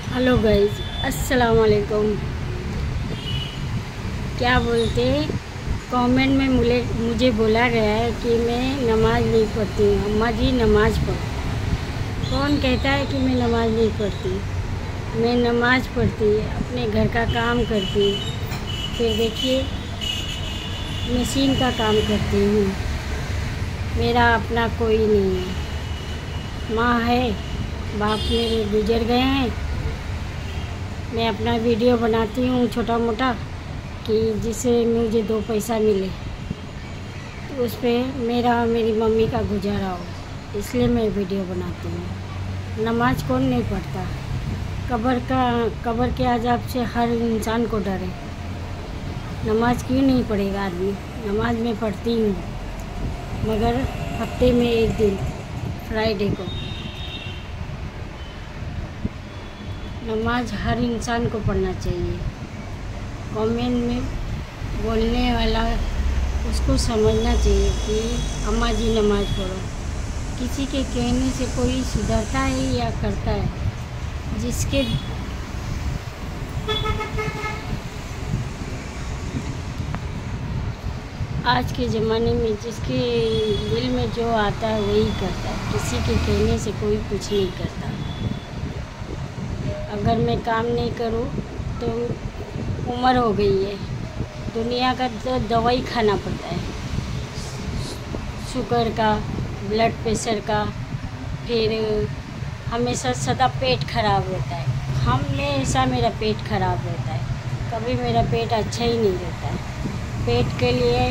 Hello guys, अस्सलाम वालेकुम। क्या बोलते, कमेंट में मुझे बोला गया है कि मैं नमाज़ नहीं पढ़ती हूँ। अम्मा जी नमाज़ पढ़ो। कौन कहता है कि मैं नमाज़ नहीं पढ़ती? मैं नमाज़ पढ़ती, अपने घर का काम करती, फिर देखिए मशीन का काम करती हूँ। मेरा अपना कोई नहीं है। माँ है, बाप मेरे गुजर गए हैं। मैं अपना वीडियो बनाती हूँ छोटा मोटा कि जिससे मुझे 2 पैसा मिले, तो उस पर मेरा और मेरी मम्मी का गुजारा हो, इसलिए मैं वीडियो बनाती हूँ। नमाज कौन नहीं पढ़ता? कब्र के अज़ाब से हर इंसान को डर है। नमाज क्यों नहीं पढ़ेगा आदमी? नमाज मैं पढ़ती हूँ, मगर हफ्ते में एक दिन, फ्राइडे को। नमाज हर इंसान को पढ़ना चाहिए। कमेंट में बोलने वाला उसको समझना चाहिए कि अम्मा जी नमाज पढ़ो। किसी के कहने से कोई सुधरता है या करता है? जिसके आज के ज़माने में जिसके दिल में जो आता है वही करता है। किसी के कहने से कोई कुछ नहीं करता। अगर मैं काम नहीं करूं तो उम्र हो गई है, दुनिया का तो दवाई खाना पड़ता है, शुगर का, ब्लड प्रेशर का, फिर हमेशा सदा पेट खराब रहता है। हमेशा मेरा पेट खराब रहता है, कभी मेरा पेट अच्छा ही नहीं रहता है। पेट के लिए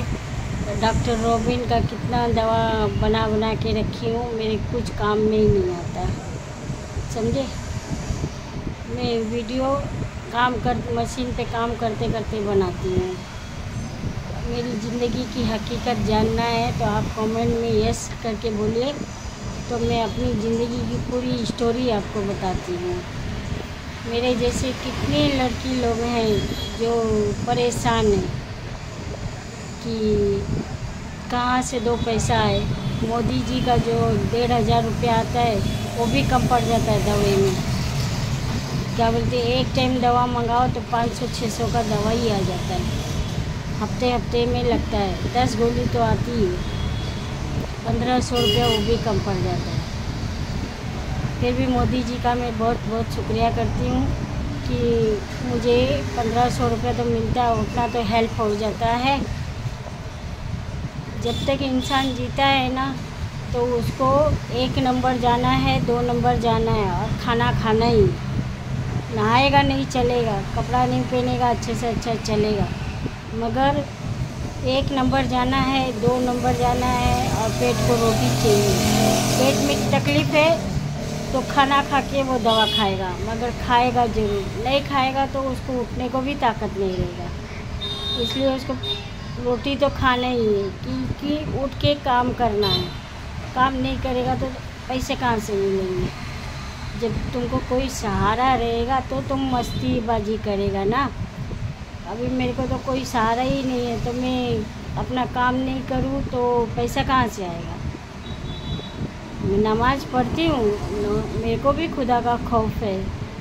डॉक्टर रॉबिन का कितना दवा बना बना के रखी हूँ, मेरे कुछ काम में ही नहीं आता, समझे। मैं वीडियो मशीन पे काम करते करते बनाती हूँ। मेरी ज़िंदगी की हकीकत जानना है तो आप कमेंट में यस करके बोलिए, तो मैं अपनी ज़िंदगी की पूरी स्टोरी आपको बताती हूँ। मेरे जैसे कितने लड़की लोग हैं जो परेशान हैं कि कहाँ से 2 पैसा आए। मोदी जी का जो 1,500 रुपया आता है वो भी कम पड़ जाता है दवाई में। क्या बोलते, एक टाइम दवा मंगाओ तो 500-600 का दवा ही आ जाता है। हफ्ते में लगता है, 10 गोली तो आती है, 1500 रुपया वो भी कम पड़ जाता है। फिर भी मोदी जी का मैं बहुत बहुत शुक्रिया करती हूँ कि मुझे 1500 रुपया तो मिलता है, उतना तो हेल्प हो जाता है। जब तक इंसान जीता है ना, तो उसको 1 नंबर जाना है, 2 नंबर जाना है और खाना खाना ही। नहाएगा नहीं चलेगा, कपड़ा नहीं पहनेगा अच्छे से अच्छा चलेगा, मगर 1 नंबर जाना है, 2 नंबर जाना है और पेट को रोटी चाहिए। पेट में तकलीफ़ है तो खाना खा के वो दवा खाएगा, मगर खाएगा ज़रूर। नहीं खाएगा तो उसको उठने को भी ताकत नहीं रहेगा, इसलिए उसको रोटी तो खाना ही है, क्योंकि उठ के काम करना है। काम नहीं करेगा तो पैसे कहाँ से मिलेंगे? जब तुमको कोई सहारा रहेगा तो तुम मस्तीबाजी करेगा ना। अभी मेरे को तो कोई सहारा ही नहीं है, तो मैं अपना काम नहीं करूँ तो पैसा कहाँ से आएगा? मैं नमाज़ पढ़ती हूँ, मेरे को भी खुदा का खौफ है,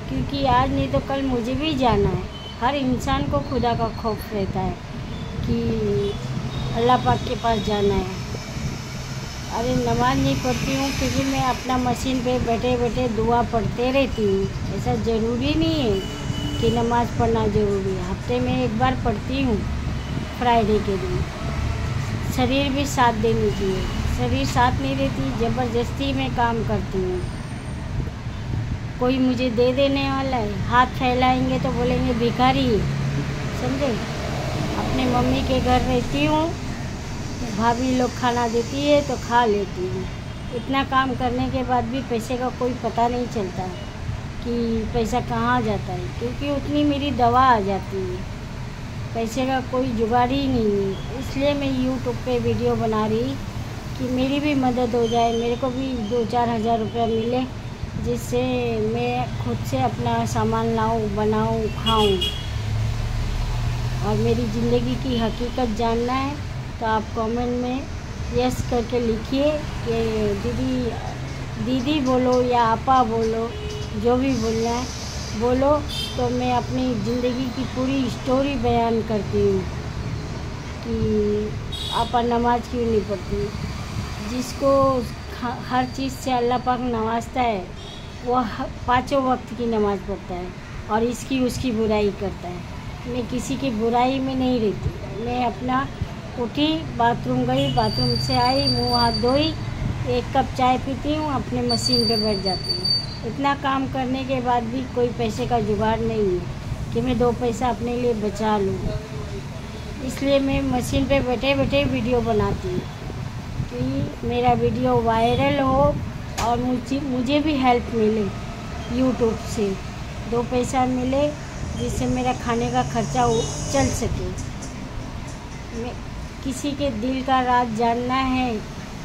क्योंकि आज नहीं तो कल मुझे भी जाना है। हर इंसान को खुदा का खौफ रहता है कि अल्लाह पाक के पास जाना है। अरे नमाज़ नहीं पढ़ती हूँ क्योंकि मैं अपना मशीन पे बैठे बैठे दुआ पढ़ते रहती हूँ। ऐसा ज़रूरी नहीं है कि नमाज़ पढ़ना ज़रूरी है। हफ्ते में एक बार पढ़ती हूँ, फ्राइडे के दिन। शरीर भी साथ देनी चाहिए, शरीर साथ नहीं देती, ज़बरदस्ती में काम करती हूँ। कोई मुझे दे देने वाला है, हाथ फैलाएंगे तो बोलेंगे भिखारी, समझे। अपने मम्मी के घर रहती हूँ, भाभी लोग खाना देती है तो खा लेती हूँ। इतना काम करने के बाद भी पैसे का कोई पता नहीं चलता कि पैसा कहाँ जाता है, क्योंकि उतनी मेरी दवा आ जाती है। पैसे का कोई जुगाड़ ही नहीं है। इसलिए मैं यूट्यूब पे वीडियो बना रही कि मेरी भी मदद हो जाए, मेरे को भी 2-4 हज़ार रुपया मिले, जिससे मैं खुद से अपना सामान लाऊं, बनाऊं, खाऊं। और मेरी ज़िंदगी की हकीकत जानना है तो आप कमेंट में यस करके लिखिए कि दीदी बोलो या आपा बोलो, जो भी बोलना है बोलो तो मैं अपनी ज़िंदगी की पूरी स्टोरी बयान करती हूँ कि आप नमाज क्यों नहीं पढ़ती। जिसको हर चीज़ से अल्लाह पाक नवाजता है वो पाँचों वक्त की नमाज़ पढ़ता है और इसकी उसकी बुराई करता है। मैं किसी की बुराई में नहीं रहती। मैं अपना उठी, बाथरूम गई, बाथरूम से आई, मुँह हाथ धोई, एक कप चाय पीती हूँ, अपने मशीन पे बैठ जाती हूँ। इतना काम करने के बाद भी कोई पैसे का जुगाड़ नहीं है कि मैं 2 पैसा अपने लिए बचा लूँ। इसलिए मैं मशीन पे बैठे बैठे वीडियो बनाती हूँ कि मेरा वीडियो वायरल हो और मुझे भी हेल्प मिले यूट्यूब से, 2 पैसा मिले जिससे मेरा खाने का खर्चा चल सके। मैं किसी के दिल का राज जानना है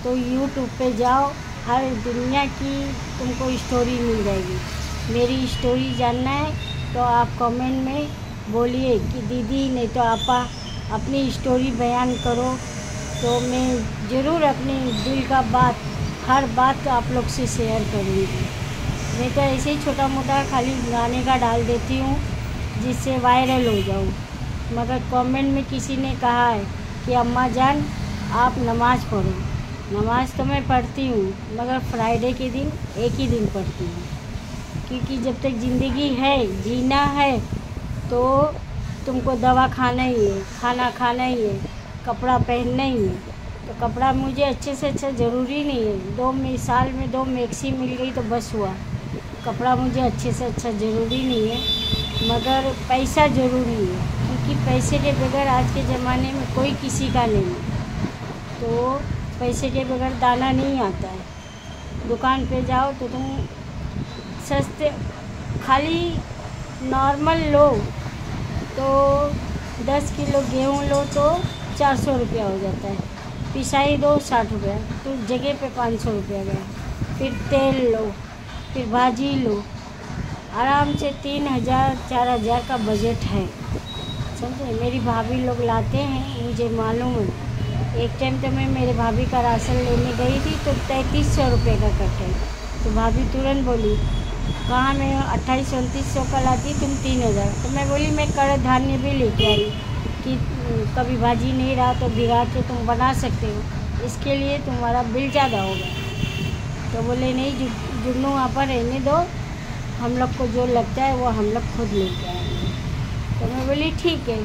तो यूट्यूब पे जाओ, हर दुनिया की तुमको स्टोरी मिल जाएगी। मेरी स्टोरी जानना है तो आप कमेंट में बोलिए कि दीदी नहीं तो आपा अपनी स्टोरी बयान करो, तो मैं ज़रूर अपनी दिल का बात, हर बात आप लोग से शेयर करूँगी। मैं तो ऐसे ही छोटा मोटा खाली गाने का डाल देती हूँ जिससे वायरल हो जाऊँ। मगर कमेंट में किसी ने कहा है कि अम्मा जान आप नमाज़ पढ़ो। नमाज़ तो मैं पढ़ती हूँ मगर फ्राइडे के दिन एक ही दिन पढ़ती हूँ, क्योंकि जब तक ज़िंदगी है, जीना है, तो तुमको दवा खाना ही है, खाना खाना ही है, कपड़ा पहनना ही है। तो कपड़ा मुझे अच्छे से अच्छा ज़रूरी नहीं है, साल में 2 मैक्सी मिल गई तो बस हुआ। कपड़ा मुझे अच्छे से अच्छा ज़रूरी नहीं है, मगर पैसा ज़रूरी है, क्योंकि पैसे के बगैर आज के ज़माने में कोई किसी का नहीं है। तो पैसे के बगैर दाना नहीं आता है। दुकान पे जाओ तो तुम सस्ते खाली नॉर्मल लो तो 10 किलो गेहूँ लो तो 400 रुपया हो जाता है, पिसाई दो 60 रुपया, तो जगह पे 500 रुपया गया। फिर तेल लो, फिर भाजी लो, आराम से 3000 4000 का बजट है, समझे। मेरी भाभी लोग लाते हैं, मुझे मालूम है। एक टाइम तो मैं मेरे भाभी का राशन लेने गई थी तो 3300 रुपये का कट्टे, तो भाभी तुरंत बोली कहाँ मैं 2800-2900 का लाती, तुम 3000। तो मैं बोली मैं कड़क धान्य भी लेके आई कि कभी भाजी नहीं रहा तो भिगा के तुम बना सकते हो, इसके लिए तुम्हारा बिल ज़्यादा होगा। तो बोले नहीं जुन्नू वहाँ पर रहने दो, हम लोग को जो लगता है वो हम लोग खुद लेके आएंगे। तो मैं बोली ठीक है।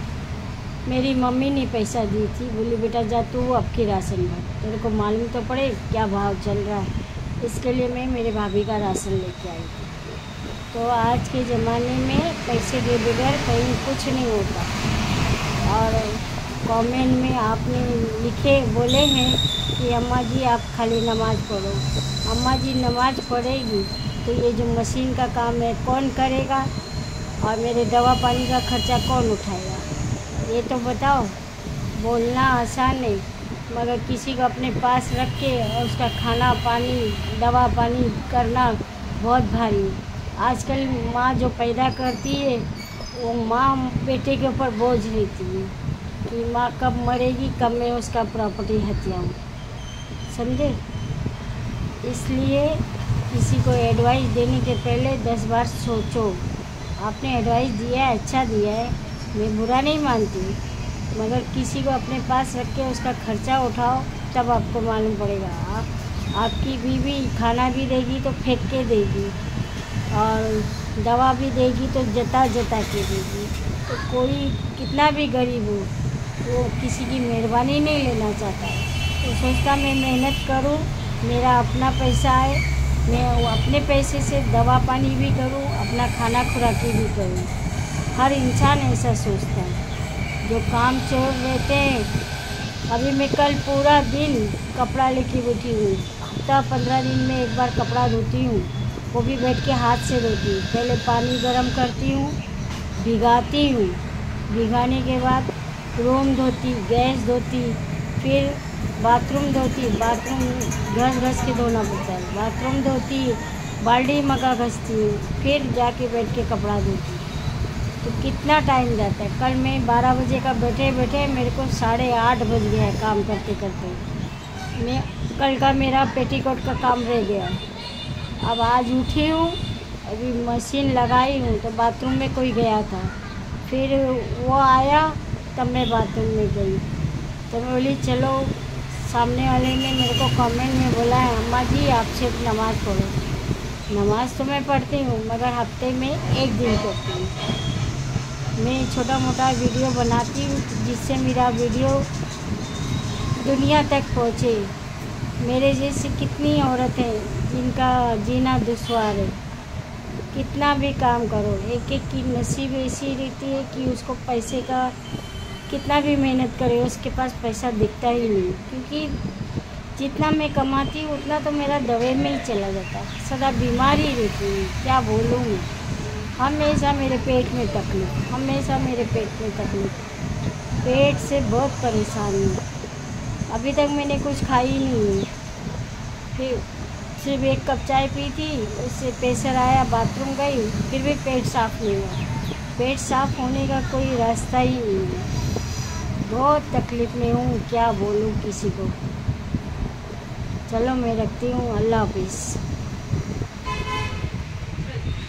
मेरी मम्मी ने पैसा दी थी, बोली बेटा जा तू अब की राशन भर, तेरे को मालूम तो पड़े क्या भाव चल रहा है, इसके लिए मैं मेरे भाभी का राशन लेके आई थी। तो आज के ज़माने में पैसे के बगैर कहीं कुछ नहीं होता। और कमेंट में आपने बोले हैं कि अम्मा जी आप खाली नमाज़ पढ़ो। अम्मा जी नमाज़ पढ़ेगी तो ये जो मशीन का काम है कौन करेगा, और मेरे दवा पानी का खर्चा कौन उठाएगा, ये तो बताओ। बोलना आसान है मगर किसी को अपने पास रख के और उसका खाना पानी दवा पानी करना बहुत भारी है। आजकल माँ जो पैदा करती है वो माँ बेटे के ऊपर बोझ लेती है कि माँ कब मरेगी, कब मैं उसका प्रॉपर्टी हथियाऊँ, समझे। इसलिए किसी को एडवाइस देने के पहले 10 बार सोचो। आपने एडवाइस दिया है, अच्छा दिया है, मैं बुरा नहीं मानती, मगर किसी को अपने पास रख के उसका खर्चा उठाओ तब आपको मालूम पड़ेगा। आपकी बीवी खाना भी देगी तो फेंक के देगी और दवा भी देगी तो जता जता के देगी। तो कोई कितना भी गरीब हो वो किसी की मेहरबानी नहीं लेना चाहता है, तो सोचता मैं मेहनत करूं, मेरा अपना पैसा है, मैं वो अपने पैसे से दवा पानी भी करूं, अपना खाना खुराकी भी करूं। हर इंसान ऐसा सोचता है। जो काम चोर रहते हैं, अभी मैं कल पूरा दिन कपड़ा लेके बैठी हूँ, हफ्ता 15 दिन में एक बार कपड़ा धोती हूँ, वो भी बैठ के हाथ से धोती हूँ। पहले पानी गर्म करती हूँ, भिगाती हूँ, भिगाने के बाद रूम धोती, गैस धोती, फिर बाथरूम धोती, बाथरूम घस के धोना पड़ता है, बाथरूम धोती, बाल्टी मगा घसती हूँ, फिर जाके बैठ के कपड़ा धोती। तो कितना टाइम जाता है। कल मैं 12 बजे का बैठे बैठे मेरे को 8:30 बज गया है काम करते करते। मैं कल का मेरा पेटीकोट का काम रह गया। अब आज उठी हूँ अभी मशीन लगाई हूँ तो बाथरूम में कोई गया था, फिर वो आया तब मैं बाथरूम में गई। तो मैं बोली चलो, सामने वाले ने मेरे को कमेंट में बोला है अम्मा जी आप सिर्फ नमाज़ पढ़ो। नमाज़ तो मैं पढ़ती हूँ मगर हफ्ते में एक दिन पढ़ती हूँ। मैं छोटा मोटा वीडियो बनाती हूँ जिससे मेरा वीडियो दुनिया तक पहुँचे। मेरे जैसी कितनी औरतें जिनका जीना दुश्वार है, कितना भी काम करो, एक एक की नसीब ऐसी रहती है कि उसको पैसे का कितना भी मेहनत करे उसके पास पैसा दिखता ही नहीं, क्योंकि जितना मैं कमाती हूँ उतना तो मेरा दवाई में ही चला जाता है। सदा बीमार ही रहती हूँ, क्या बोलूँ मैं। हमेशा मेरे पेट में तकलीफ, हमेशा मेरे पेट में तकलीफ, पेट से बहुत परेशान हूँ। अभी तक मैंने कुछ खाई ही नहीं है। फिर सिर्फ एक कप चाय पी थी, उससे प्रेशर आया, बाथरूम गई, फिर भी पेट साफ़ नहीं हुआ। पेट साफ़ होने का कोई रास्ता ही नहीं है। बहुत तकलीफ़ में हूँ, क्या बोलूँ किसी को। चलो मैं रखती हूँ, अल्लाह हाफिज़।